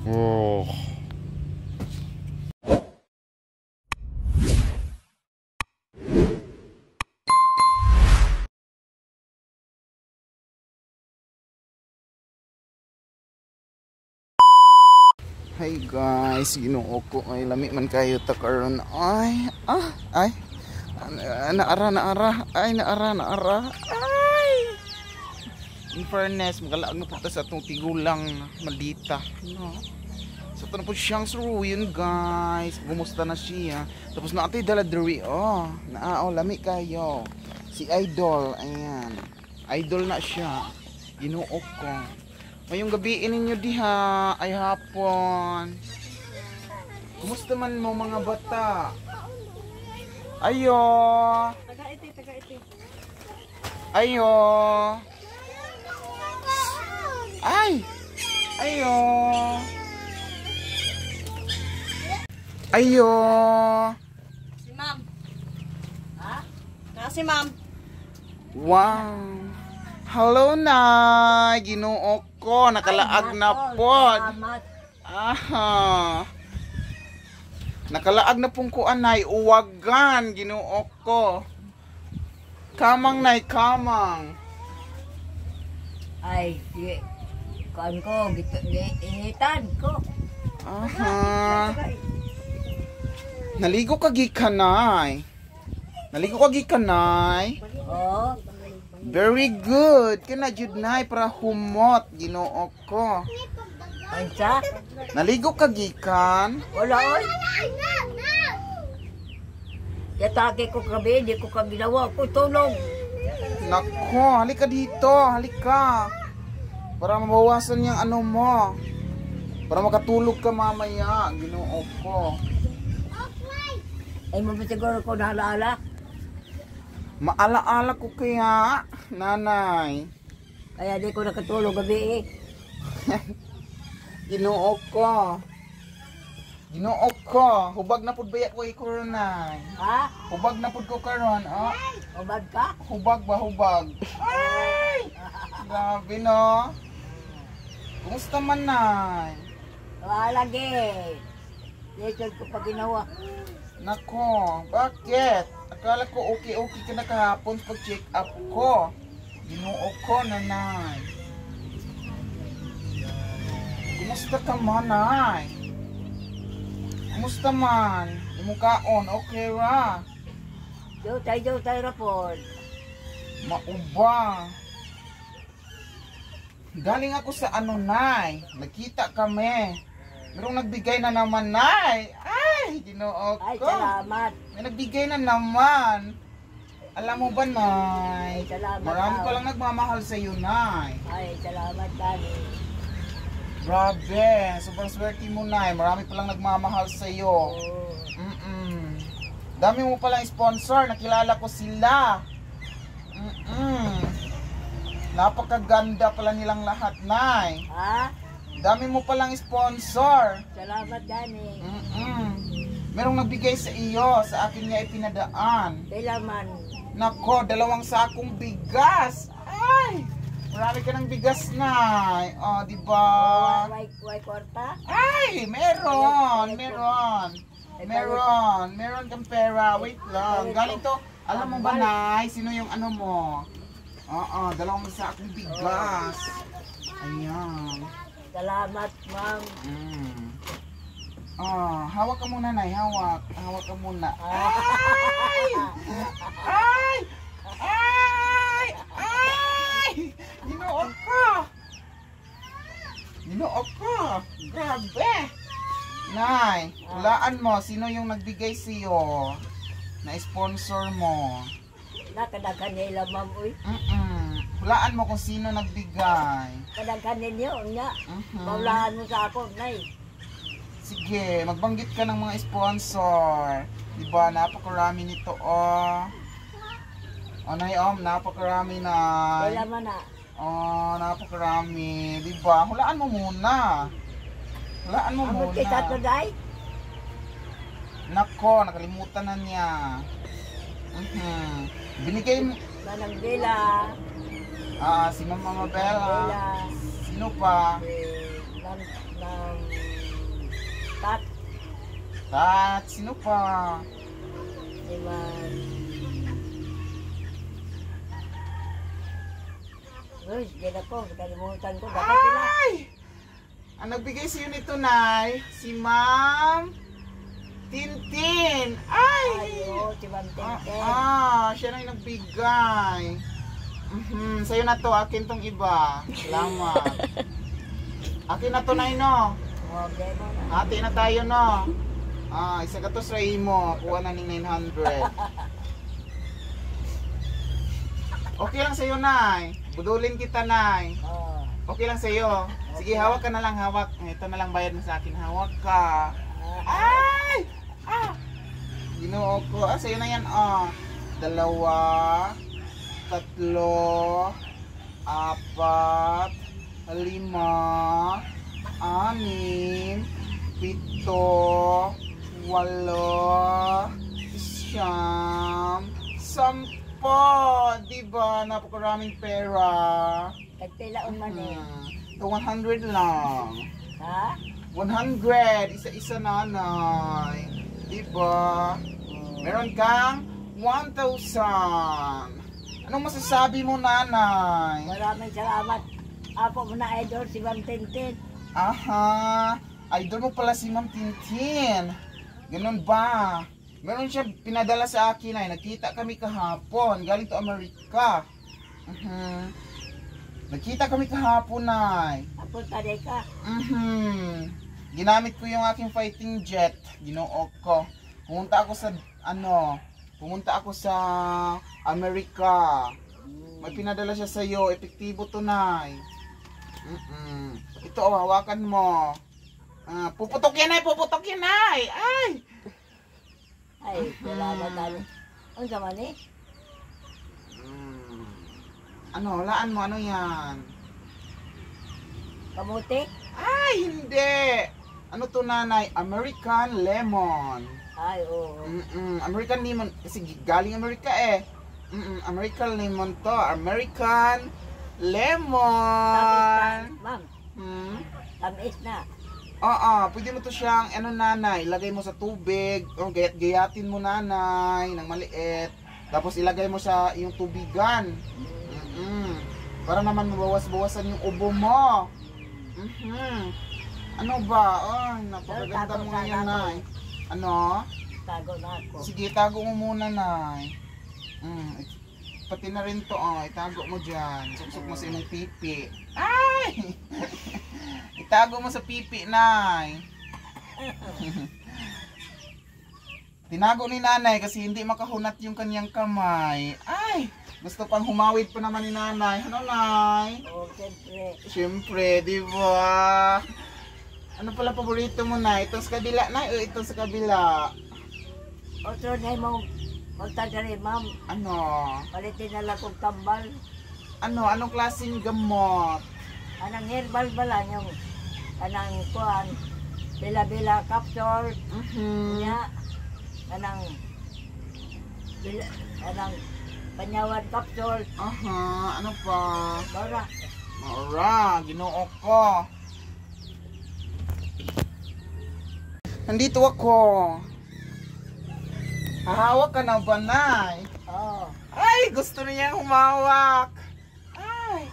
Oh. Hey guys, Ginoo ko ay lami man kayo ta karon. Ay, naara. Ay. In fairness, magalaag na punta sa atong tigulang maldita, no. So ito na po siyang suruyin guys. Gumusta na siya. Tapos na ato'y daladari. Lami kayo. Si Idol, ayan. Idol na siya. Ginoo ko. Ngayong gabi ninyo diha ay hapon. Kumusta man mo mga bata? Ayo. Taga-iti. Ayo. Ay. Ayo. Ayo. Si ma'am. Ha? Si ma'am. Wow. Hello na. Ginoo ko, nakalaag na pod. Nakalaag na pong kuan nay uwagan, Ginoo ko. Kamang nay, kamang. Ay, kuan ko, initan ko. Naligo ka gikanay. Oh. Very good. Kana jud nay para humot, Ginoo ko. Ansa? Naligo ka gikan? Wala oy. Yatake ko kabi, di ko ginawa ko tulong. Nako, halika dito, halika. Para mabawasan yung ano mo. Para makatulog ka mamaya, Ginoo ko. Ay mo ba siguro ko naalaala? Maalaala ko kaya, nanay. Kaya di ko nakatulog gabi eh. Ginoo ko. Hubag na pud baya ko ikoronay. Ha? Hubag na pud ko karon, oh. Ubad ka? Hubag. Ay! Grabe no. Kumusta man nay? Lagi. Dito ko pa ginawa. Nako, bakit? Akala ko okay ka na kahapon pag check up ko. Ginoo ko, nanay. Kumusta ka man, nay? Kumusta man? Imukaon, okay ra? Jotay rapon. Mauba. Galing ako sa ano, nay. Nakita kami. Merong nagbigay na naman, nay. Ay, Ginoo Ay, ko. salamat. May nagbigay na naman. Alam mo ba, nay? Ay, salamat. Marami pa lang nagmamahal sa iyo, nay. Ay, salamat, Dani. Grabe, sobrang swerte mo, nay. Marami pa lang nagmamahal sa iyo. Dami mo palang sponsor. Nakilala ko sila. Napakaganda pala nilang lahat, nay. Ha? Dami mo palang sponsor. Salamat, Dani. Merong nagbigay sa iyo, sa akin niya ipinadaan. Kailaman. Nako, 2 sakong bigas. Ay! Marami ka ng bigas na. Oh, di ba? Way kwarta? Ay, meron kang pera. Wait lang. Galing to, alam mo ba, nay, sino yung ano mo? 2 sakong bigas. Ayan. Salamat, ma'am. Hawak ka muna, nay. Hawak ka muna. Ay! Ginoo ko. Grabe. Nay, hulaan mo. Sino yung nagbigay sa'yo? Na-sponsor mo? Nakadagan nila, ma'am. Uy. Hulaan mo kung sino nagbigay. Kadagan ninyo, nga. Maulaan mo sa ako, nay. Sige, magbanggit ka ng mga sponsor. Diba, napakarami nito, oh. Nay, napakarami, nay. Kailaman na. Napakarami. Diba, hulaan mo muna. Amot kita to, day? Nako, nakalimutan na niya. Binigay mo. Manang Bella. Si Mama Bella. Bella. Sino pa? Nang Tat. Tat, sino pa? Si Man. Uy, sige na po. Kalimutan ko. Dapat sila. Ay! Ang nagbigay sa'yo nito, Nay, si Ma'am Tintin. Ay! Ay, oo, si Ma'am Tenten. Siya na yung nagbigay. Sa'yo na to, akin tong iba. Salamat. Akin na to, Nay, no? Okay mo na. Hati na tayo, no? Isa ka to sa mo. Kuha na ng 900. Okay lang sa'yo, Nay. Budulin kita, Nay. Oo. Okay lang sa'yo. Sige, hawak ka na lang, hawak. Ito na lang bayad mo sa akin. Hawak ka. Ay! Ginoo ko. Sa'yo na yan, 2, 3, 4, 5, 6, 7, 8, 8, 10. Diba? Napakaraming pera. Tagpilaon man eh. Ito 100 lang. Ha? 100. Isa-isa, Nanay. Diba? Meron kang 1,000. Anong masasabi mo, Nanay? Maraming salamat. Apo mo na idol si Ma'am Tintin. Aha. Idol mo pala si Ma'am Tintin. Ganun ba? Meron siya pinadala sa akin ay nakita kami kahapon. Galing to Amerika. Nakita kami kahapon ay. Apo taday ka. Ginamit ko yung aking fighting jet. Ginoo ko. Pumunta ako sa Amerika. May pinadala siya sa iyo. Epektibo to, Nay. Ito, hawakan mo. Puputok yan, Nay. Ay! Ay, salamat tayo. Ang sama ni? Laan mo, ano yan? Kamuti? Ay, hindi! Ano to, Nanay? American lemon. Ay, oo. American lemon. Kasi galing Amerika eh. American lemon to. American lemon. Ma'am, tamis na. Pwede mo to siyang, Nanay, ilagay mo sa tubig. Gayat-gayatin mo, Nanay, ng maliit. Tapos ilagay mo sa yung tubigan. Para naman mabawas-bawasan yung ubo mo. Ano ba? Napakaganda mo yan, Nay. Ano? Tago na ako. Sige, tago mo muna, Nay. Pati na rin to, itago mo dyan. Suksok mo sa imong pipi. Ay! Itago mo sa pipi, Nay. Tinago ni Nanay kasi hindi makahunat yung kanyang kamay. Ay! Gusto pang humawid pa naman ni Nanay. Ano, Nay? Oo, siyempre. Siyempre, di ba? Ano pala paborito mo, Nay? Itong sa kabila, Nay, o itong sa kabila? Otro na mo magtadari, ma'am. Ano? Palitin na lang kong tambal. Anong klaseng gamot? Anang herbal bala yung anang kuhan. Bila-bila capsule. Nya. Anang panyawan capsule. Ano pa? Bara. Maura, Ginoo ko. Nandito ako. Hahawak ka na ba, Nay? Oo. Ay, gusto niya humawak. Ay.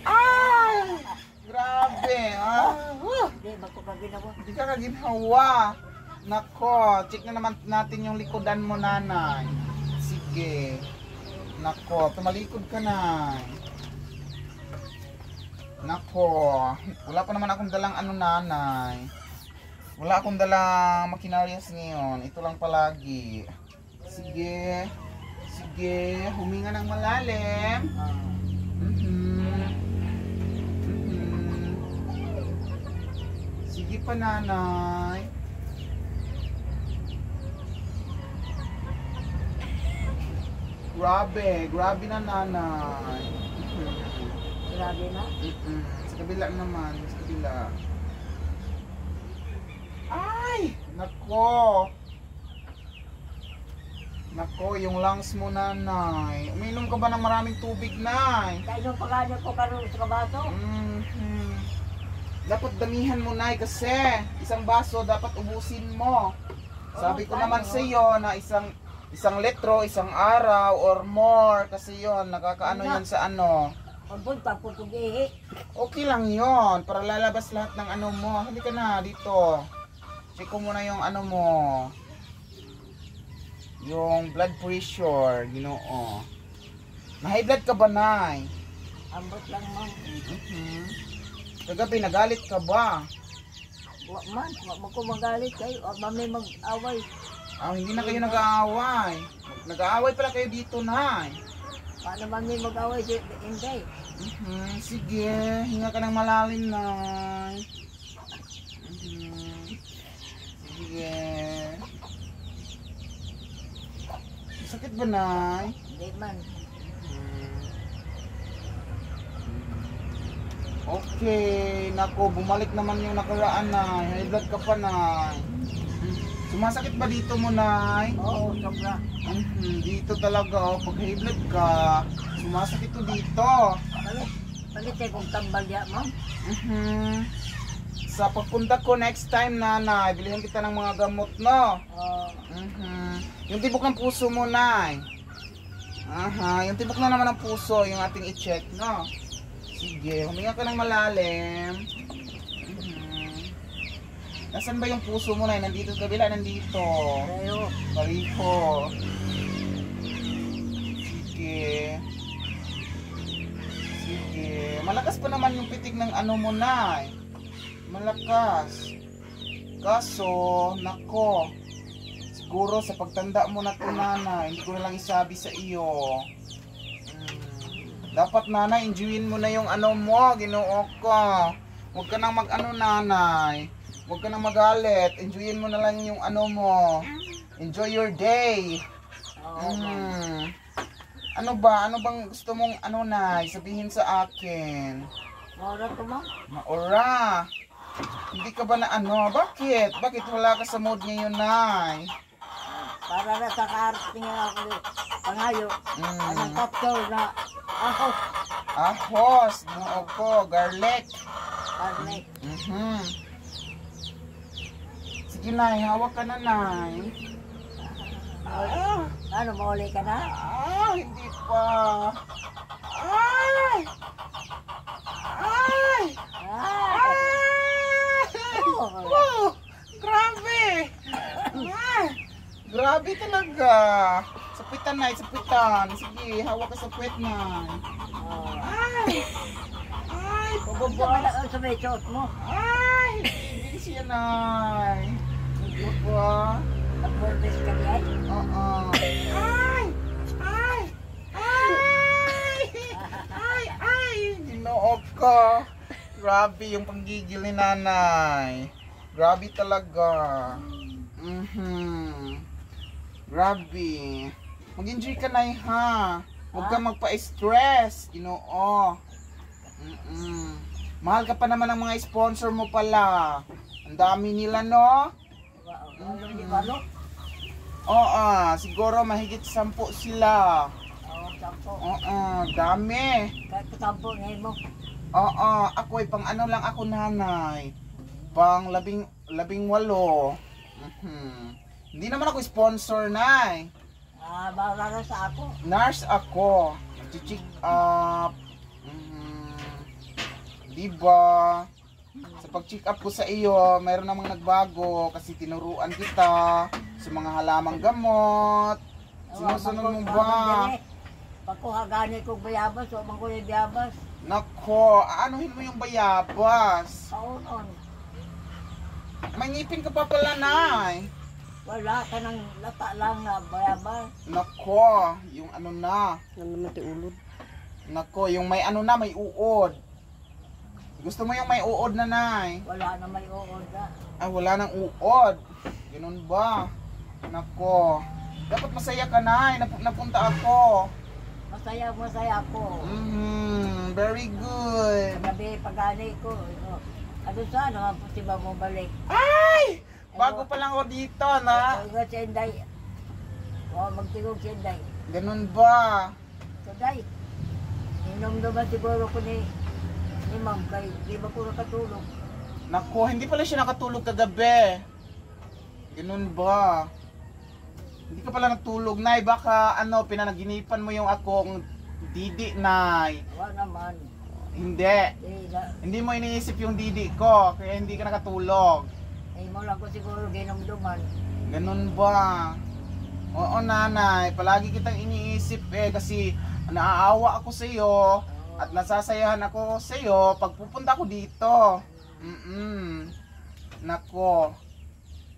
Ay. Grabe. Hindi, magkukaginawa. Hindi ka kaginhawa. Nako, check na naman natin yung likodan mo, Nanay. Sige. Nako, tumalikod ka, Nay. Nako, wala pa naman akong dalang Nanay. Wala akong dalang makinaryas ngayon. Ito lang palagi. Sige. Sige, huminga ng malalim. Sige pa, Nanay. Grabe na, Nanay. Grabe na. Sa kabila naman, sa kabila. Ay! Nako! Nako, yung lungs mo, nanay. Uminom ka ba ng maraming tubig, nay? Kaya nung pagkano ko karoon sa kabato. Mhm. Dapat damihan mo, nay, kasi isang baso dapat ubusin mo. Sabi ko naman sa iyo na isang litro, isang araw or more kasi yon nakakaano yon sa ano. Pagpunta po tugihi. Okay lang yon para lalabas lahat ng ano mo. Hindi ka na dito. Check ko muna yung ano mo. Yung blood pressure, Ginoo. Na high blood ka ba, nay? Ambot lang man. Kagabi nagalit ka ba? Wa man, wa ko magalit kayo. Mami mag-away. Hindi na kayo nag-aaway. Nag-aaway pala kayo dito, nay. Paano mami mag-away? Hindi. Sige, hinga ka ng malalim, nay. Sige. Sakit ba, nay? Hindi man. Okay, nako, bumalik naman yung nakaraan, nay. High blood ka pa, nay. Sumasakit ba dito mo, nay? Oo, sobra. Dito talaga, pag high blood ka, sumasakit to dito. Palit kung tambal ya, ma'am. Sa pagpunta ko next time, nanay, bilhin kita ng mga gamot, no? Yung tibok ng puso mo, nay. Yung tibok na naman ng puso, yung ating i-check, no? Sige, huminga ka ng malalim. Nasaan ba yung puso mo, nay? Nandito sa kabila, nandito. Pero, Bariho. Sige. Sige. Malakas pa naman yung pitik ng ano mo, nay. Malakas. Kaso, nako. Siguro sa pagtanda mo na ito, nanay, hindi ko na lang isabi sa iyo. Dapat, nanay, enjoyin mo na yung ano mo, Ginoo ko. Huwag ka nang mag-ano, nanay. Huwag ka nang magalit. Enjoyin mo na lang yung ano mo. Enjoy your day. Ano ba? Ano bang gusto mong ano, nay, sabihin sa akin? maura ko, ma'am. Maura. Hindi ka ba na ano? Bakit? Bakit wala ka sa mood ngayon, nay? Para na sa karating ako pangayo. Anong kapsol na ahos. Ahos. Ginoo ko. Garlic. Garlic. Sige, nay. Hawak ka na, nay. Ano, mauli ka na? Hindi pa. Ay! Ay! Wow! Grabe! Grabe talaga. Sapitan, nay. Sapitan. Sige, hawak ka sa puwet, nay. Ay! Ay! Bububuan na sa may shot mo. Ay! Hindi siya, nay. Hindi pa. Nag-burnish ka niya. Oo. Ay! Ay! Ay! Ay! Ay! Ginoo ko. Grabe yung panggigil ni nanay. Grabe talaga. Grabe. Mag-enjoy ka, nay, ha? Huwag kang magpa-stress. Ginoo. Mahal ka pa naman ng mga sponsor mo pala. Ang dami nila, no? Oo, siguro mahigit 10 sila. Oo, dami. Kahit katampo ngayon mo. Oo, ako ay pang ano lang ako, nanay. Pang 18. Hindi naman ako sponsor, nay. Maurara sa ako. Nurse ako. Nag-check up. Diba? Sa pag-check up ko sa iyo, mayroon namang nagbago kasi tinuruan kita sa mga halamang gamot. Sinusunod mo ba? Pagkuha gani kong bayabas, o man ko yung bayabas. Nako, aanuhin mo yung bayabas. Paunon. May ngipin ka pa pala, nay. Wala ka ng lata lang na bayabas. Nako, yung ano na. Nalamati ulod. Nako, yung may ano na, may uod. Gusto mo yung may uod na, nay? Wala na may uod na. Ay, wala nang uod. Ganun ba? Nako. Dapat masaya ka, nay. Napunta ako. Masaya ako. Very good. Gabi pagani ko. Ano sa naman po si mo balik? Ay! Bago pa lang ako dito, na. Nga si Inday. magtigog siya, day. Ganun ba? So, day, inom naman siguro ko ni ma'am, kay di ba ko nakatulog? Nako, hindi pala siya nakatulog kagabi. Ganun ba? Hindi ka pala natulog, Nay. Baka pinanaginipan mo yung akong didi, Nay. Wala naman. Hindi. Hindi mo iniisip yung didi ko, kaya hindi ka nakatulog. Mo lang ko siguro ginomduman. Ganun ba? Oo, Nanay. Palagi kitang iniisip kasi naaawa ako sa iyo at nasasayahan ako sa iyo pag pupunta ko dito. Nako.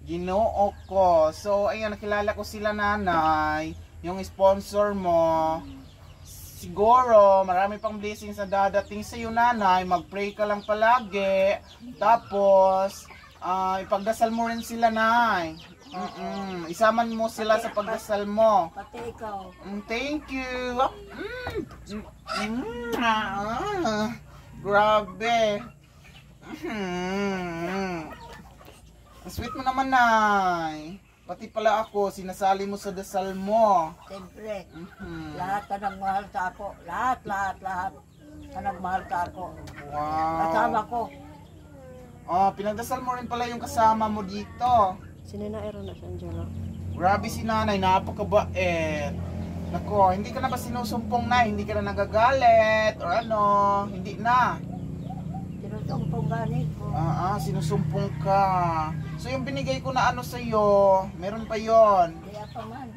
Ginoo ko. So, ayun, nakilala ko sila, Nanay. Yung sponsor mo. Siguro, marami pang blessings na dadating sa iyo, Nanay. Mag-pray ka lang palagi. Tapos, ipagdasal mo rin sila, Nay. Isaman mo sila sa pagdasal mo. Pati ikaw. Thank you. Grabe. Ang sweet mo naman, Nay. Pati pala ako, sinasali mo sa dasal mo. Siyempre, lahat ka nagmahal sa ako. Lahat ka nagmahal sa ako. Wow. Kasama ko. Pinagdasal mo rin pala yung kasama mo dito. Sininaero na si Angelo. Grabe si Nanay, napakabait. Nako, hindi ka na ba sinusumpong, Nay? Hindi ka na nagagalit or hindi na. Sinusumpong ganit ko. Sinusumpong ka. So yung binigay ko na sa iyo, meron pa yon. Kaya pa man.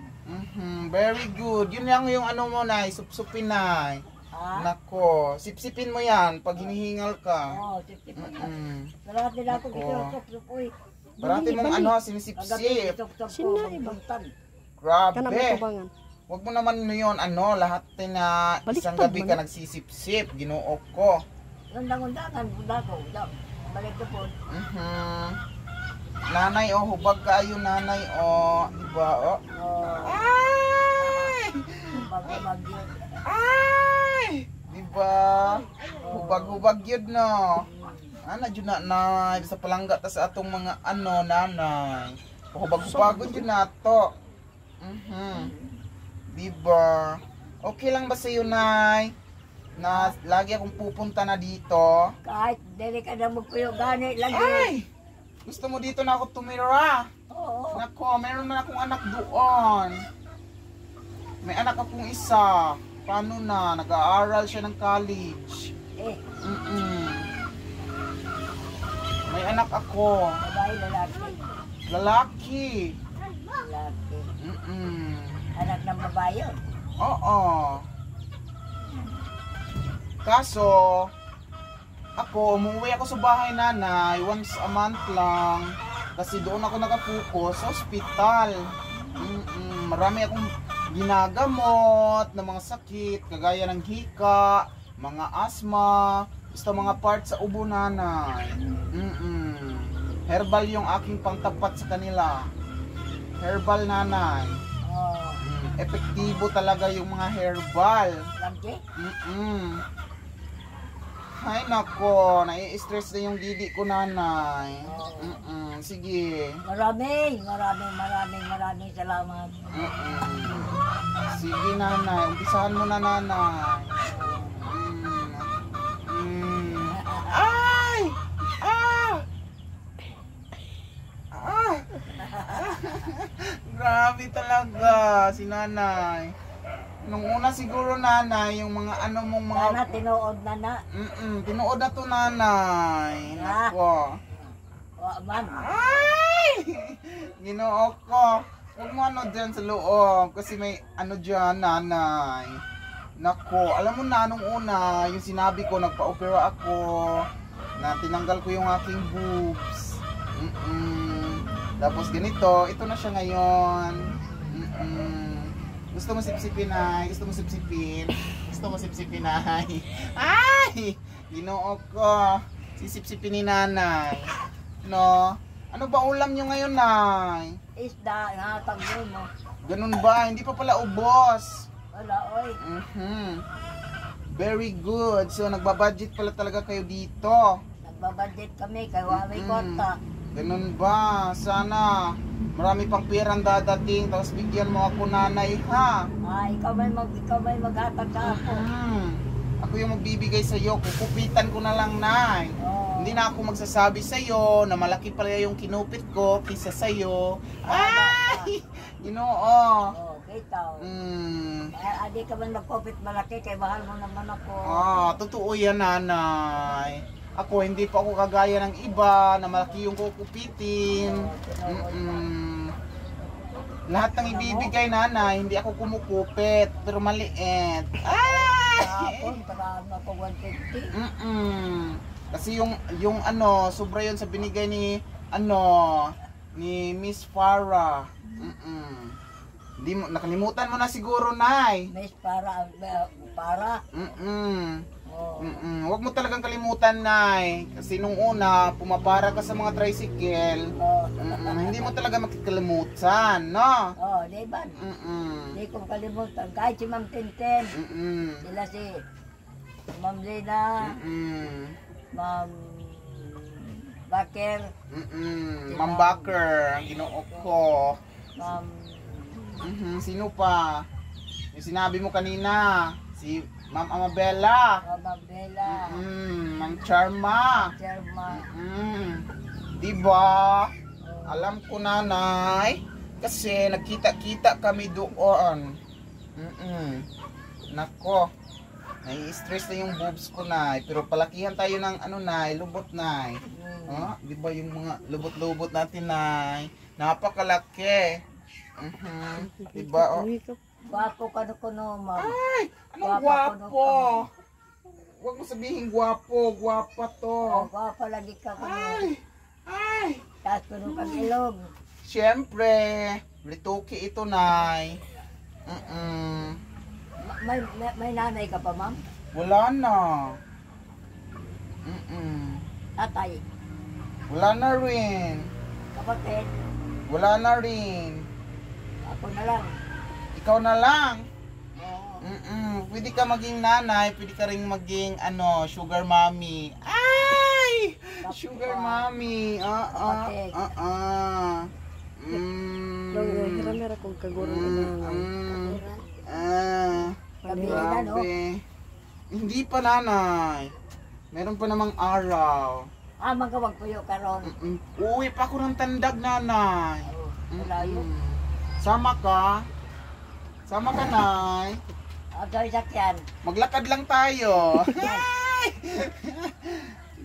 Very good. Yun lang yung mo, Nay, supsupin, Nay. Nako, sipsipin mo yan pag hinihingal ka. Sipsipin. Lahat nila ako gisusok-sup, uy. Parati mong sinisipsip. Sino iba? Grabe. Kanang matubangan. Huwag mo naman yun, lahat na isang gabi ka nagsisipsip, Ginoo ko. Undang-undangan, ko. Balik ko po. Nanay, hubag kayo, Nanay, diba, Ay! Hubag yun. Ay! Diba? Hubag-hubag yun, no? Dyan na, Nay, sa palangga ta sa atong mga Nanay. Hubag-hubagod yun na to. Diba? Okay lang ba sa'yo, Nay? Na lagi akong pupunta na dito? Kahit dili ka na magpuyo gani lagi. Ay! Gusto mo dito na ako tumira? Oo. Nako, meron na akong anak doon. May anak akong isa. Paano na? Nag-aaral siya ng college. May anak ako. Babae, lalaki. Lalaki. Lalaki. Anak ng babae yun. Oo. Kaso, umuwi ako sa bahay, Nanay, once a month lang. Kasi doon ako nakapokus sa ospital. Marami akong ginagamot ng mga sakit, kagaya ng hika, mga asthma, basta mga parts sa ubo, Nanay. Herbal yung aking pangtapat sa kanila. Herbal, Nanay. Epektibo talaga yung mga herbal. Lagi? Ay nako, nai-stress na yung didi ko, Nanay. Sige. Maraming salamat. Sige, Nanay. Umpisahan mo na, Nanay. Ay! Grabe talaga si Nanay. Nung una siguro, Nanay, yung mga mong mga... Sana tinuod na. Tinuod na to, Nanay. Nako. Man. Ay! Ginoo ko. Huwag mo dyan sa loob. Kasi may dyan, Nanay. Nako. Alam mo na, nung una, yung sinabi ko, nagpa-opera ako. Na tinanggal ko yung aking boobs. Tapos ganito. Ito na siya ngayon. Gusto mo sipsipin, Nay? Gusto mo sipsipin? Gusto mo sipsipin, Nay? Ay! Ginoo ko. Sisipsipin ni Nanay. No? Ano ba ulam nyo ngayon, Nay? Isda, hatag mo. Ganun ba? Hindi pa pala ubos. Wala, oy. Very good. So, nagbabudget pala talaga kayo dito. Nagbabudget kami, kay Huawei Korta. Ganun ba? Sana Marami pang perang dadating, tapos bigyan mo ako nanay, ha? Ikaw may maghatag sa ako. Ako yung magbibigay sa iyo, kukupitan ko na lang, nay. Oo. Hindi na ako magsasabi sa iyo na malaki pala yung kinupit ko kaysa sa iyo. Ay! Ginoo. Oo, kita. Adi ka man magkopit malaki, kay mahal mo naman ako. Totoo yan, nanay. Ako, hindi pa ako kagaya ng iba na malaki yung kukupitin. Lahat ng ibibigay, nanay, hindi ako kumukupit, pero maliit. Tapos, paraan ako 150. Kasi yung sobra yun sa binigay ni ni Miss Farah. Hindi mo nakalimutan mo na siguro, nay. Miss para. Huwag mo talagang kalimutan, nay. Kasi nung una, pumapara ka sa mga tricycle. Hindi mo talaga makikalimutan, no? Di ba? Hindi ko kalimutan. Kahit si Ma'am Tintin. Sila si Ma'am Lina. Ma'am Bakir. Ma'am Bakir, ang ginoo ko. Ma'am Sino pa? Yung sinabi mo kanina, si Ma'am Amabella. Ma'am Bella. Ma'am Charma. Chairman. Diba? Alam ko, nanay. Kasi nagkita-kita kami doon. Nako. Nai-stress na yung boobs ko, nay. Pero palakihan tayo ng nay, lubot, nay. Diba yung mga lubot-lubot natin, nay? Napakalaki. Diba? Gwapo ka no, ma'am. Ay! Anong gwapo? Huwag mo sabihin gwapo. Gwapa to. Gwapo lagi ka ko. Ay! Tapos puno kang ilog. Siyempre. Lituki ito, nay. May nanay ka pa, ma'am? Wala na. Tatay. Wala na rin. Kapatid. Wala na rin. Ako na lang. Ikaw na lang. Oo. Pwede ka maging nanay, pwede ka rin maging sugar mommy. Ay! Sugar mommy. Hiramera kong kagurong inangay. Grabe. Hindi pa, nanay. Meron pa namang araw. Magawag ko yung karon. Uwi pa ako ng tandag, nanay. Malayo. Sama ka? Sama ka, nay? Doy sakyan. Maglakad lang tayo.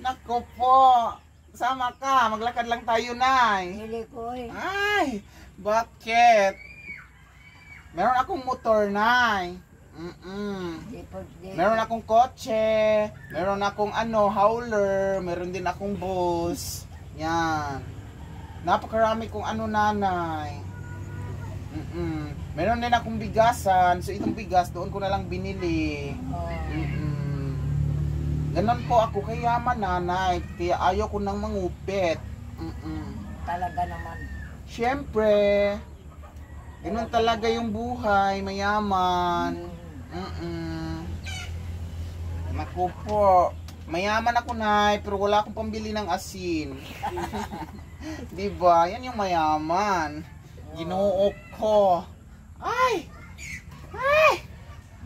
Nako po. Sama ka. Maglakad lang tayo, nay. Hili ko eh. Ay, bakit? Meron akong motor, nay. Meron akong kotse. Meron akong howler. Meron din akong bus. Yan. Napakarami kong nanay. Meron din akong bigasan. So itong bigas doon ko na lang binili. Ganon po ako kayaman, nanay. Kaya ayaw ko nang mangupit. Talaga naman. Siyempre. Ganon talaga yung buhay. Mayaman. Naku po. Mayaman ako, nay. Pero wala akong pambili ng asin. Diba? Yan yung mayaman. Ginoo ko. Ay!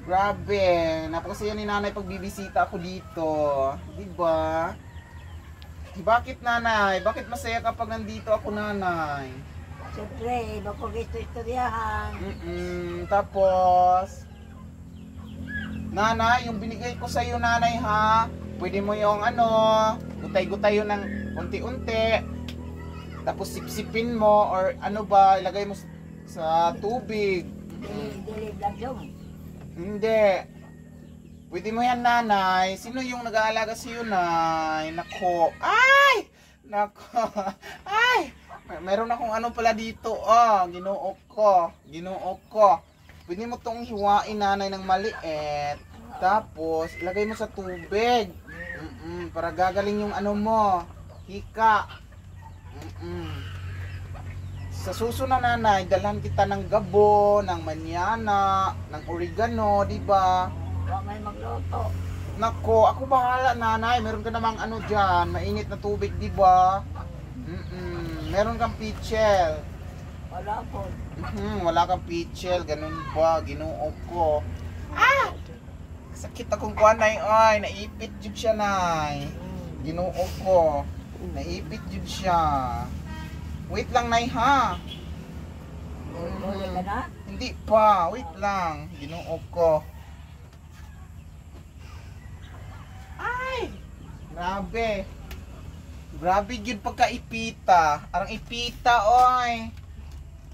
Grabe. Napakasaya ni nanay pag bibisita ako dito. Diba? Bakit, nanay? Bakit masaya kapag nandito ako, nanay? Siyempre, iba ko gusto istoryahan. Tapos, nanay, yung binigay ko sa iyo, nanay, ha? Pwede mo yung gutay-gutay yun ng unti-unti. Tapos sipsipin mo or ilagay mo sa tubig. Dili blagyong. Hindi. Pwede mo yan, nanay. Sino yung nag-aalaga sa iyo, nay? Nako. Ay! Nako. Ay! Meron akong pala dito. Ginoo ko. Pwede mo tong hiwain, nanay, ng maliit. Tapos, ilagay mo sa tubig. Para gagaling yung mo. Hika. Sa susunod, nanay, dalhan kita ng gabo, ng manyana, ng oregano, di ba? Huwag may magluto. Nako, ako bahala, nanay. Meron ka namang dyan, mainit na tubig, di ba? Meron kang pichel. Wala po. Wala kang pichel, ganun ba? Ginoo ko. Ah! Sakit akong kuanay, ay. Naipit jud siya, nay. Ginoo ko. Naipit jud siya. Wait lang, nay, ha? Uli ka na? Hindi pa. Wait lang. Ginoo ko. Ay! Grabe. Grabe yun pagka-ipita. Arang ipita, oy.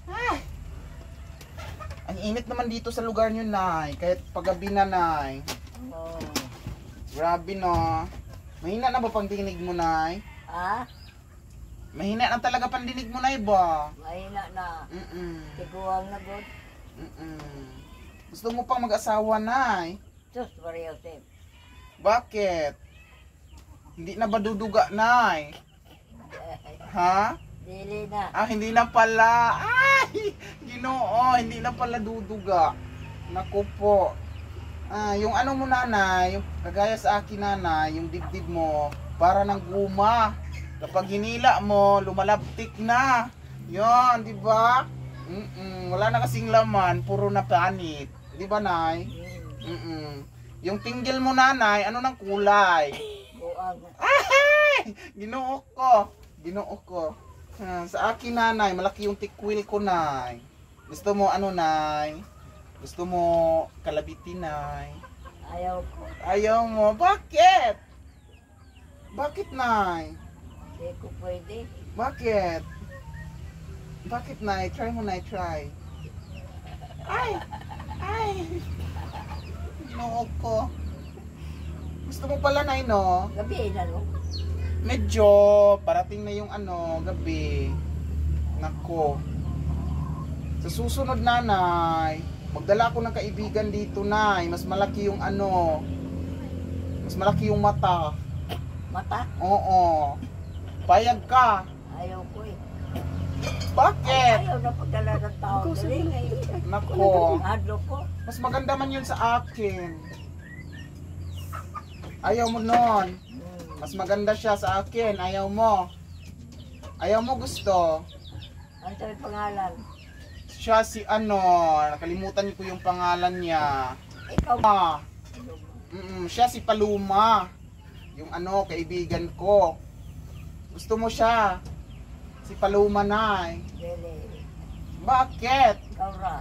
Ah! Ang init naman dito sa lugar nyo, nay. Kahit paggabi na, nay. Oo. Grabe, no. Mahina na ba pang dinig mo, nay? Ha? Mahina na talaga pang dinig mo, nay ba? Mahina na. Tiguang na good. Gusto mo pang mag-asawa, nay? Sus, Maria Jose. Bakit? Hindi na ba duduga, nay? Ha? Dili na. Ah, hindi na pala. Ay! Ginoo, hindi na pala duduga. Naku po. Ah, yung ano mo, nanay, yung kagaya sa akin, nanay, yung dibdib mo, para ng guma. Kapag hinila mo, lumalabtik na. Yon, di ba? Wala na kasing laman, puro na panit. Di ba, nay? Yung tinggil mo, nanay, ano ng kulay? Buang. Ay! Ginoo ko. Ginoo ko. Sa akin, nanay, malaki yung tikwil ko, nay. Gusto mo ano, nay? Gusto mo kalabiti, nay? Ayaw ko. Ayaw mo. Bakit? Bakit, nay? Hindi ko pwede. Bakit? Bakit, nay? Try mo, nay. Try. Ay! Ay! Ginoo ko. Gusto mo pala, nay, no? Gabi na, no? Medyo parating na yung ano, gabi. Nako. Sa susunod, nanay, magdala ko ng kaibigan dito, nay. Mas malaki yung ano, mas malaki yung mata. Mata? Oo. Payag ka. Ayaw ko eh. Bakit? Ayaw na pagdala ng tao. Dali ngayon. Nako. Hadlo ko. Mas maganda man yun sa akin. Ayaw mo nun. Mas maganda siya sa akin. Ayaw mo. Ayaw mo gusto. Ano sabi pangalan? Siya si ano, nakalimutan ko yung pangalan niya. Ikaw. Siya si Paluma. Yung ano, kaibigan ko. Gusto mo siya? Si Paluma, nay. Dili. Bakit? Ikaw ra.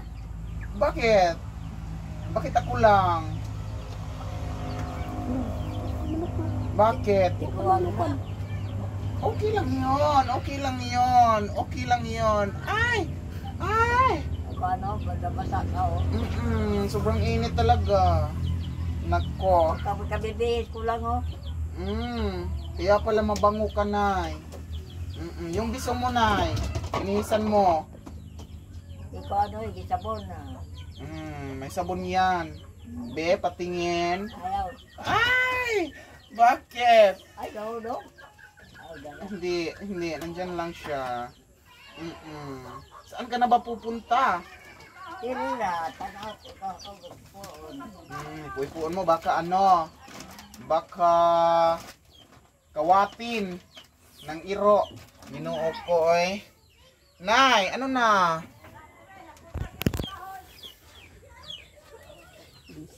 Bakit? Bakit ako lang? Bakit? Tiguang na. Okay lang yon, okay lang yon, okay lang yon. Ay! Ay! Paano? Basta ka o. Sobrang init talaga. Nako. Kapag kabibihis ko lang o. Kaya pala mabango ka, nay. Yung bisong mo, nay. Inihisan mo. Ikaw ano eh, gisabon na. May sabon yan. Be, patingin. Ayaw. Ay! Bakit? Ay, no, no. Ayaw dala. Hindi. Nandyan lang siya. Saan ka na ba pupunta? Dili na. Tanaw ko ka kagagpoon. Puipuan mo, baka ano? Baka kawatin ng iro. Ginoo ko, eh. Nay, ano na?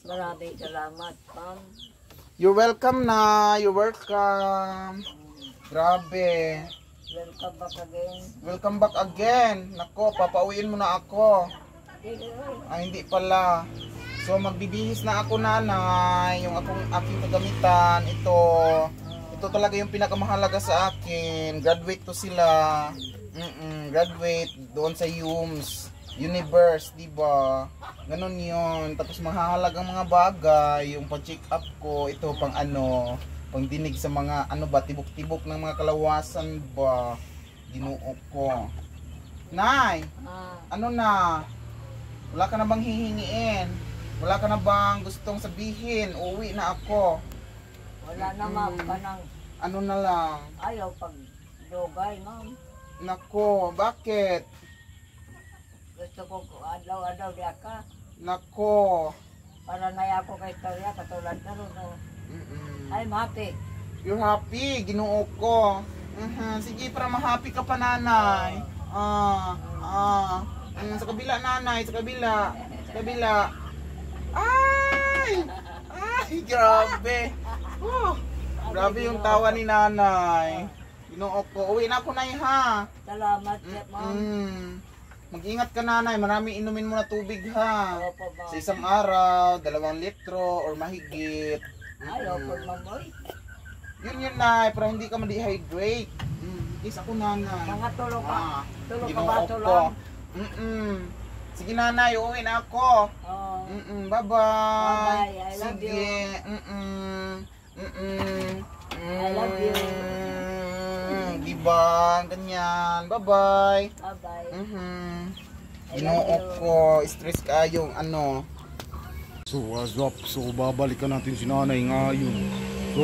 Maraming salamat, ma'am. You're welcome na. You're welcome. Grabe. Welcome back again. Welcome back again. Nako, papauwiin mo na ako. Dili, oy. Ay, hindi pala. So, magbibihis na ako, nanay. Yung aking kagamitan. Ito talaga yung pinakamahalaga sa akin. Graduate to sila. Graduate doon sa Universe, diba? Ganon yun. Tapos mahahalagang mga bagay. Yung pag-check up ko. Ito pang ano. Pang dinig sa mga ano ba. Tibok-tibok ng mga kalawasan ba. Ginoo ko. Nay! Ano na? Wala ka na bang hihingiin? Wala ka na bang gustong sabihin? Uuwi na ako. Wala na, ma'am. Kanang Ano na lang? ayaw pag dogay, ma'am. Nako, bakit? Gusto ko adlaw-adlaw di ka. Nako. Para na ako kay istorya, katulad na ron. No? I'm happy. You're happy, ginoo ko. Sige, para ma-happy ka pa, nanay. Sa kabila, nanay. Sa kabila. Sa kabila. Ay! Ay, grabe. Grabe yung tawa ni nanay. Ginoo ko. Uwi na ako, nay, ha? Salamat, ma'am. Mag-ingat ka, nanay. Marami inumin mo na tubig, ha? Opo, ma'am. Sa isang araw, 2 litro or mahigit. Ay, opo, ma'am. Oy. Yun, nay, para hindi ka ma-dehydrate. Is ako, nanay. Mga tulog ka. Tulog ka Ginoo ba, ko. tulog? Sige, nanay, uwi na ako. Oh. Bye-bye. Bye-bye. I love you. Sige. I love you. Diba? Ganyan. Bye-bye. Bye-bye. Ginoo ko. Stress kayong ano. So what's up? So babalikan natin si nanay ngayon. So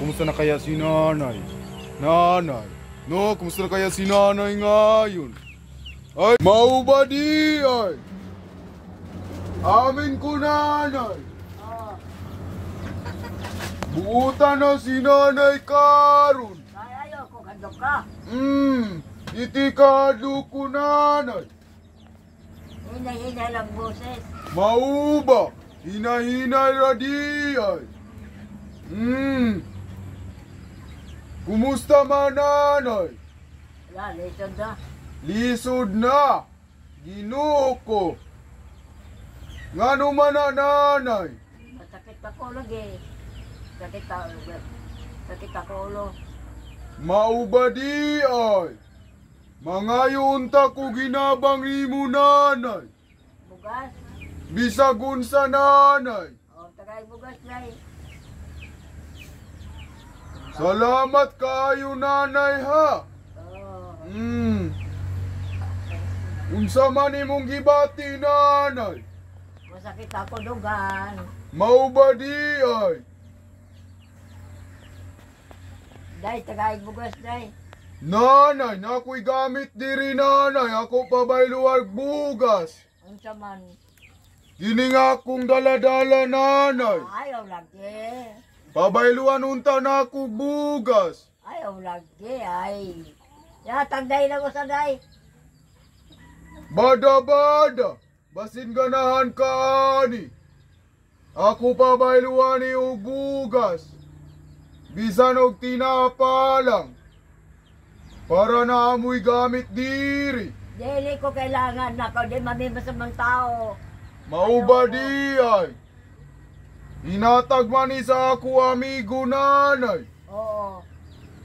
kumusta na kaya si nanay? Nanay, no, kumusta na kaya si nanay ngayon? Ay, mau ba di ay? Amin ko nanay. Oh. Buutan na si nanay karon. Ay, ayoko, kandok ka. Itikado ko nanay. Hinay-hinay lang boses. Mau ba? Hinahinay ra di ay. Kumusta man nanay? Wala, lisod na. Lisod na. Ginoo ko. Ngano man na nanay? Masakit ako lagi. Sakit ako ulo. Maubadi ay. Mangayon ta ko ginabang imo nanay. Bugas. Bisagun sa nanay. O, tagay bugas na eh. Salamat kayo nanay ha. Oh. Unsa man imong gibati nanay? Masakit ako dugan. Maubadi ay. Day, tagay bugas day. Nanay, nako'y gamit diri nanay. Ako pa ba'y luwag bugas. Unsa man. Kini nga akong daladala nanay. Ayaw lagi. Pabayluan unta na ako bugas. Ayaw lagi ay. Yatag day na ko sa day. Bada-bada. Basin ganahan ka ani. Ako pabayluan ni og bugas. Bisan og tinapa lang. Para na amoy gamit diri. Dili ko kailangan na ko. Di mamimasamang tao. Mauba di ay. Inatag man ni sa ako amigo nanay. Oo.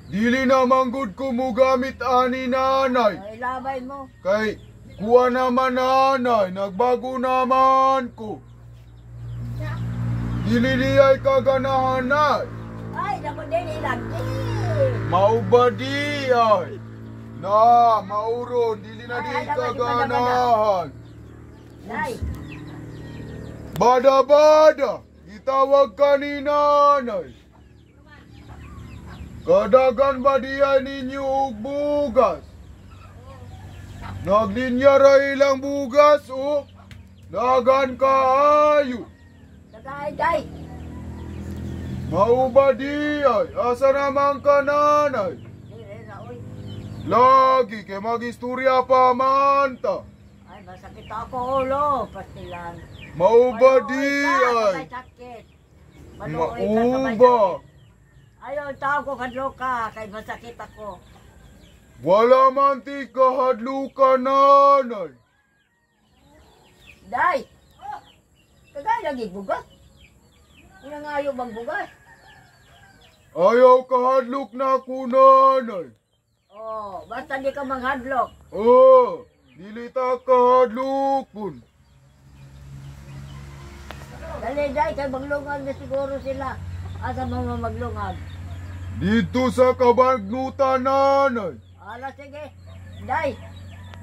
Dili na manggod ko mo gamit ani nanay. Ay, labay mo. Kay kuha naman nanay, nagbago naman ko. Dili di ay kaganahan nay. Ay, naku dili lagi. Mauba di ay. Na, mauron, dili na di Ay, kaganahan. Day. Bada-bada, itawag ka ni nanay. Kadagan ba diyan ninyo og bugas? Naglinya ra ilang bugas o dagan kaayo. Tagay day. Mao ba diay? Asa naman ka nanay? Dili na oy. Lagi kay magistorya pa man ta. Ay, masakit ako ulo. Pastilan. Mao ba Maluoy ka, diay? sabay sakit. Maluoy ka, sabay Mauba. sakit. Ayaw, tao ko kadlo ka, kay masakit ako. Wala man ti kahadlukan nanay. Day! Tagay lagi bugas. Ina nga ayaw bang bugas? Ayaw kahadlok na ako nanay. Oh, basta di ka manghadlok. Oh, dili ta kahadlokon. Dali, day, kay maglungag na siguro sila. Asa mga maglungag? Dito sa kabagnutan nanay. Ala, sige. Day!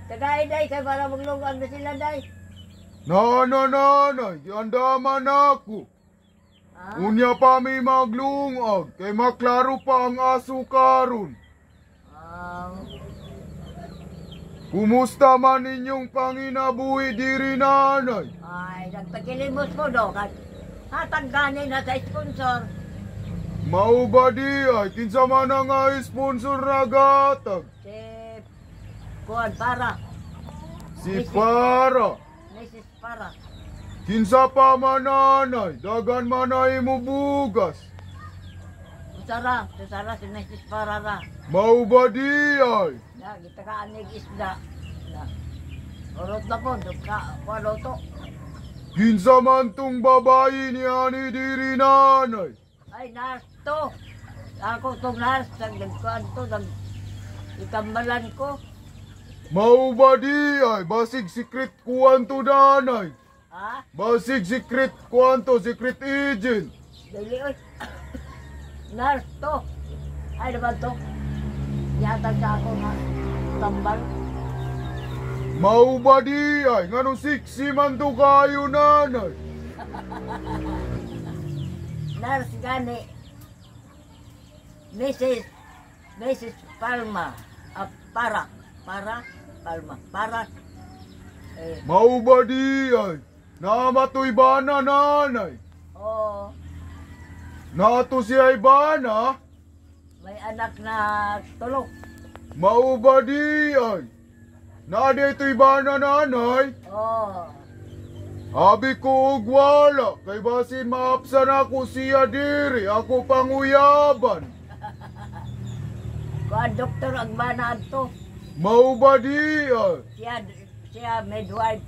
Tagay, day, kay para maglungag na sila, day. Nanay, andaman ako. Ha? Unya pa mi maglungag, kay maklaro pa ang aso karon. Kumusta man ninyong panginabuhi diri nanay? Ay, nagpakilimos mo do. Hatag ganin na sa sponsor. Mao ba di ay, kinsa man nga sponsor na gatag? Si Kuan para. Si para. Mrs. Para. Kinsa pa man nanay, dagan man ay mo bugas. Usara si Mrs. Para ra. Mau ba di ay? Na, kita ka anig isda. Na. Orot na po, ka, walo to. Kinsa man tong babae niya ni diri nanay. Ay, nars to. Ako tong nars, nagkuhan to, itambalan ko. Mau ba di ay? Basig secret kuwan to nanay. Ha? Basig secret kuwan to, secret agent. Dili, oy. Nars to. Ay, naman to. Yatag sa ako nga tambal. Mau ba di ay? Ngano siksi man to kayo nanay. Nars gani. Mrs. Palma. Para. Palma. Para. Eh, Mau ba di ay? Namatoy ba na nanay? oh, Nato si ay ba na? may anak na tulok. Mau ba di ay? Na dito'y ba na nanay? Oh, Abi ko og wala, kay basin maapsan ako siya diri, ako panguyaban. kuan doktor ang banaan to. Mau ba di ay? Siya midwife.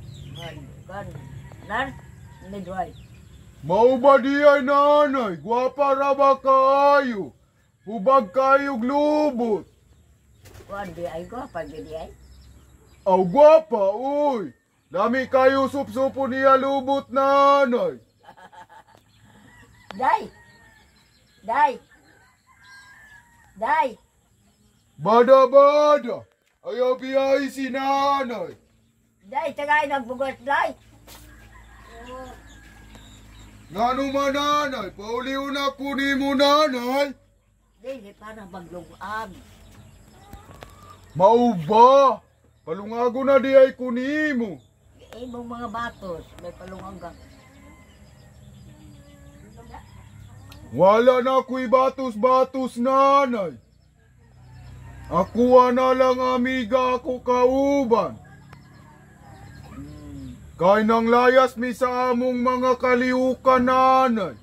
Kuan, nurse, midwife. Mau ba di ay nanay? Gwapa ra ba kayo? Hubag kayog lubot. Kuan di ay ko, pag di ay. Aw gwapa, uy. Dami kayo sup-supo niya lubot nanay. Day. Bada-bada. Ayaw biyay si nanay. Day, tagay nagbugas, day. Ngano man nanay? Pauliw na kunin mo nanay. Day, di para maglungag. Mau ba? Palungago na di ay kunimo. Imong mga batos, may palungag ka. Wala na ako'y batos-batos nanay. Akuha na lang amiga ako kauban. Kay nang layas mi sa among mga kaliukan nanay.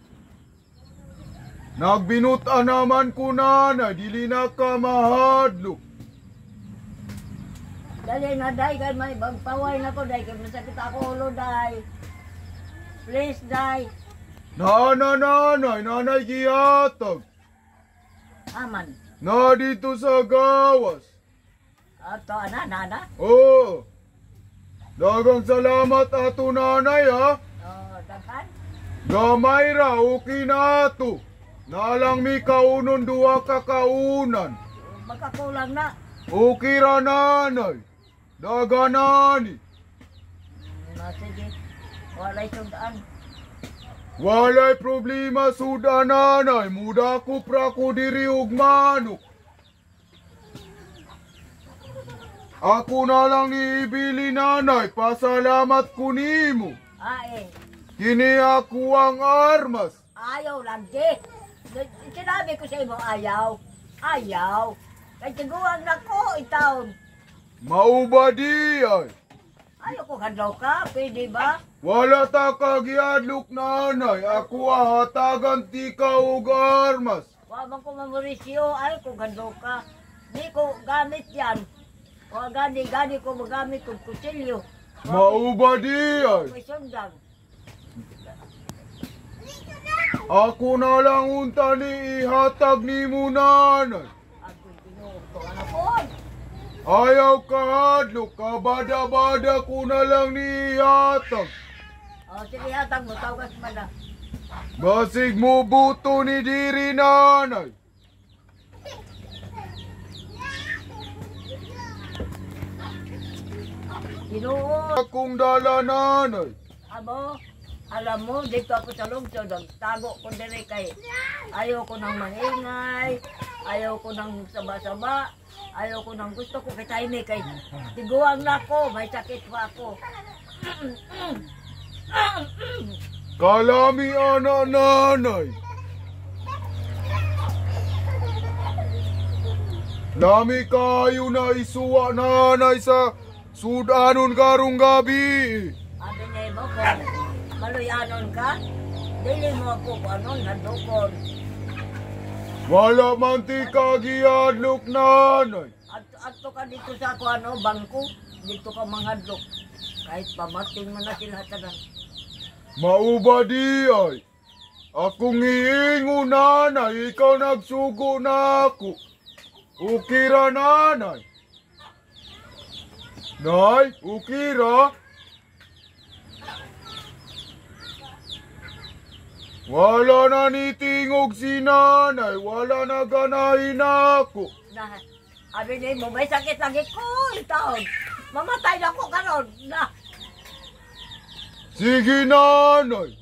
Nagbinutan naman ko nanay, dili na ka mahadlok. Dali na, day, kay may bagpaway na ko, day, kay masakit ako ulo, day. Please, day. Nanay giyatag. Aman. Na dito sa gawas. Ato, ana. Oo. Dagang salamat ato nanay ha. Oh, daghan. Gamay ra, okay na ato. Nalang mi kaunon duwa ka kaunan. Magkakulang na. Okay ra nanay. Daganani. Sige. Walay sundaan. Walay problema suda nanay. Muda ko pra ko diri og manok. Ako na lang niibili nanay. Pasalamat ko nimo. Kini ako ang armas. Ayaw lang, di. Sinabi ko sa imo, ayaw. Kay tiguan na ko, itaon. Mau ba di ay? Ayaw ko kadlaw ka, pwede ba? Wala ta kagiadlok nanay. Ako hatagan ti ka og armas. Wabang ko memorisyo, ayaw ko kadlaw ka. Di ko gamit yan. O gani ko magamit kong kutsilyo. Mau ba di ay? May sundang. Ako na lang unta ni ihatag ni mo nanay. Ako'y pinuto. Ano po? Ayaw ka hadlok, kabada-bada ko na lang ni ihatag. O sige, hatang mo, tawagas mo na. Basig mo buto ni diri nanay. Ginoo. Akong dala nanay. Amo, alam mo, dito ako sa lungsod, tago ko dire kay ayaw ko nang mangingay, ayaw ko nang saba-saba, ayaw ko nang gusto ko kay Taime kay tiguang na ako, may sakit pa ako. Kalami ana nanay. Lami kayo na isuwa nanay sa sudanon karong gabi. Ano niya mo kung maluyanon ka? Dili mo ako kung ano, nadukon. Wala man ti kagihadlok nanay. Ato ka dito sa ako, ano, bangko. Dito ka manghadlok. Kahit pamating mo na sila tanan. Mauba di ay. Akong iingo nanay, ikaw nagsugo na ako. Ukira nanay. Nay, ukira. Wala na nitingog si nanay, wala na ganahin ako. Na, abi ni mo, may sakit lagi ko, taon. Mamatay na ko karon. Na, Sige nanay.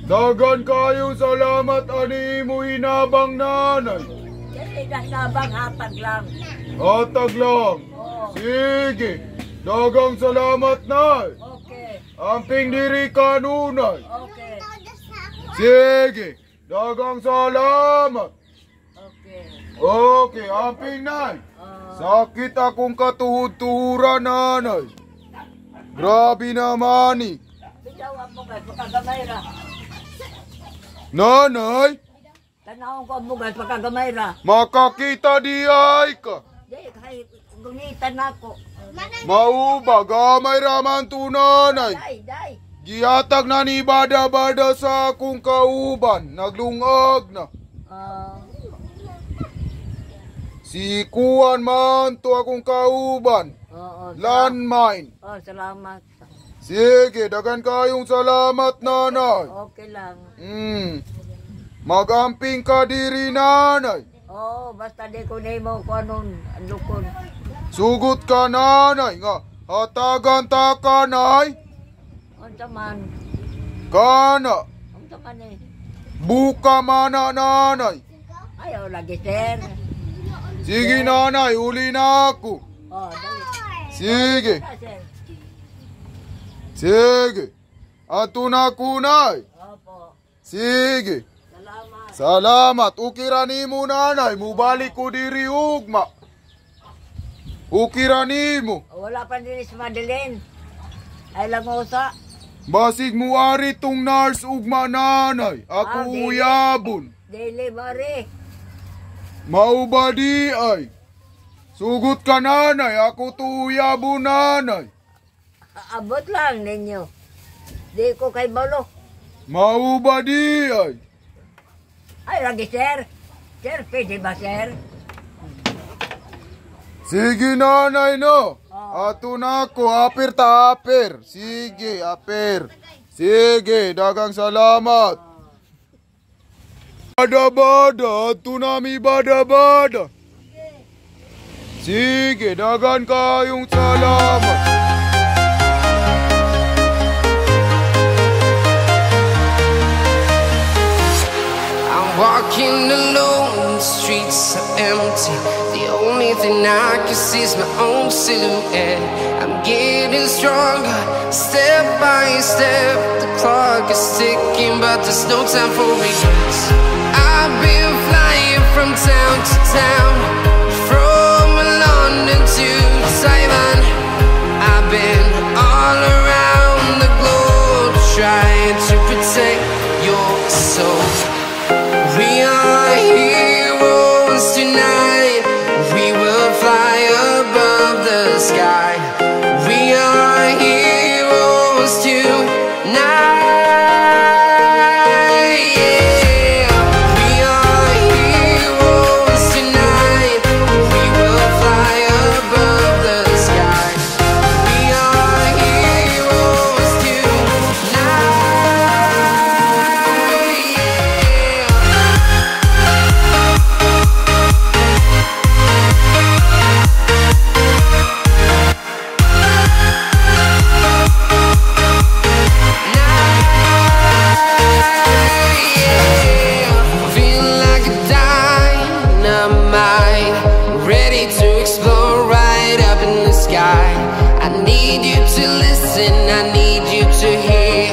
Dagan kayo salamat ani mo hinabang nanay. dili na hinabang hatag lang. Atag lang. Oo, Sige. Dagang salamat nay. okay, Amping diri kanunay. okay, Sige. Dagang salamat. okay. Okay, amping nay. Sakit akong katuhod-tuhuran nanay. Grabe naman eh. Bitaw mo guys, pagkagamay ra. Nanay, Tanawon ko mo guys, pagkagamay ra. makakita di ay ka. Di, kahit gungitan ako. Mauba, gamay raman tu nanay. Day. Gihatag na ni bada-bada sa akong kauban. Naglungag na. Si Kuan man to akong kauban. Oo, Landmine. oh, salamat. Sige, dagan kayong salamat nanay. Okay lang. Magamping ka diri nanay. Oo, basta di ko nemo ko anong lukon. Sugot ka nanay nga. Hatagan ta ka nay. Unsa man? Kana. Unsa man eh? Buka mana nanay. Ayaw lagi, sir. Sige nanay, uli na ako. Oh, dali. Sige, Ah, sir. sige. Ato na kunay. Opo. Sige. Salamat. Salamat. Ukira ni mo nanay. Mubalik ko diri ugma. Ukira ni mo. Wala pa din si Madeline. Ay lang usa. Basig mo ari tong nurse ugma nanay. Ako di. uyabon. Delivery. Mauba di ay. Sugot ka nanay. Ako to uyabon nanay. Abot lang ninyo. Di ko kay balo. Mauba di ay. Ay lagi, sir. Sir, pwede ba, sir? Sige nanay no. Ato na ko. Apir ta apir. Sige apir. Sige. Dagang salamat. Bada-bada. Ato nami bada-bada. Sige. Dagan kayong salamat. Walking alone, the streets are empty. The only thing I can see is my own silhouette. I'm getting stronger, step by step. The clock is ticking, but there's no time for regrets. I've been flying from town to town, from London to Taiwan. I've been all around the globe, trying to protect your soul. We are heroes tonight. We will fly above the sky. We are heroes tonight. Yeah. We are heroes tonight. We will fly above the sky. We are heroes tonight. Feeling like a dynamite, ready to explode right up in the sky. I need you to listen, I need you to hear,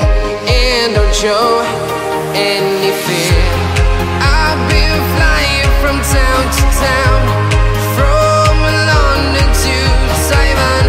and don't show any fear. I've been flying from town to town, from London to Taiwan.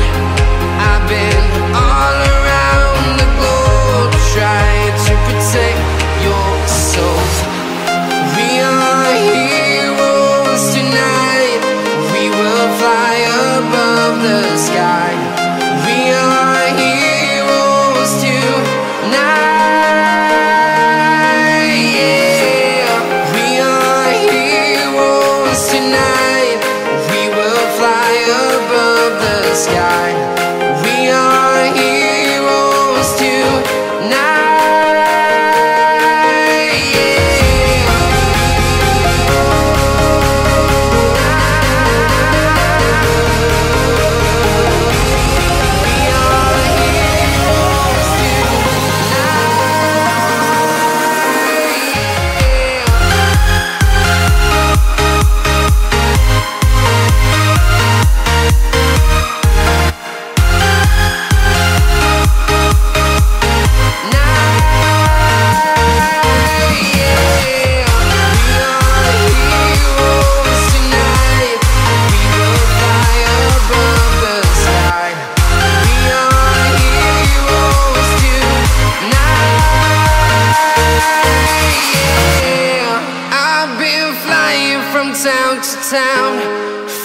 to town,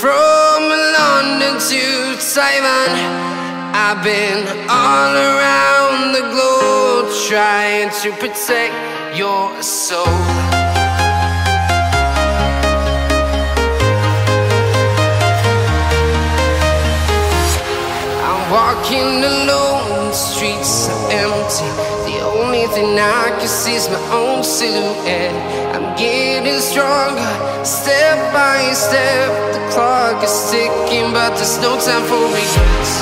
from London to Taiwan. I've been all around the globe trying to protect your soul. I'm walking alone, the streets are empty. The only thing I can see is my own silhouette. I'm getting stronger, step by step. The clock is ticking, but there's no time for regrets.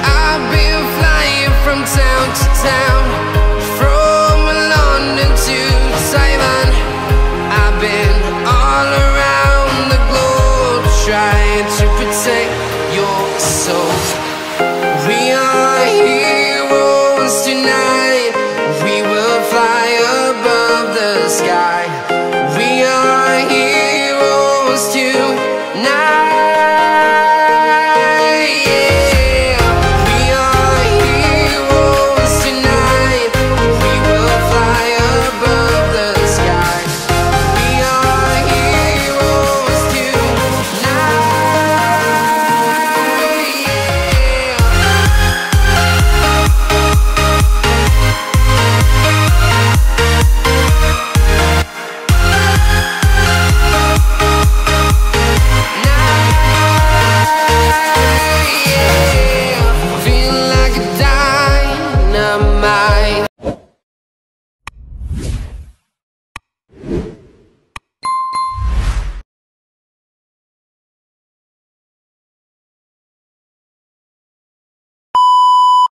I've been flying from town to town,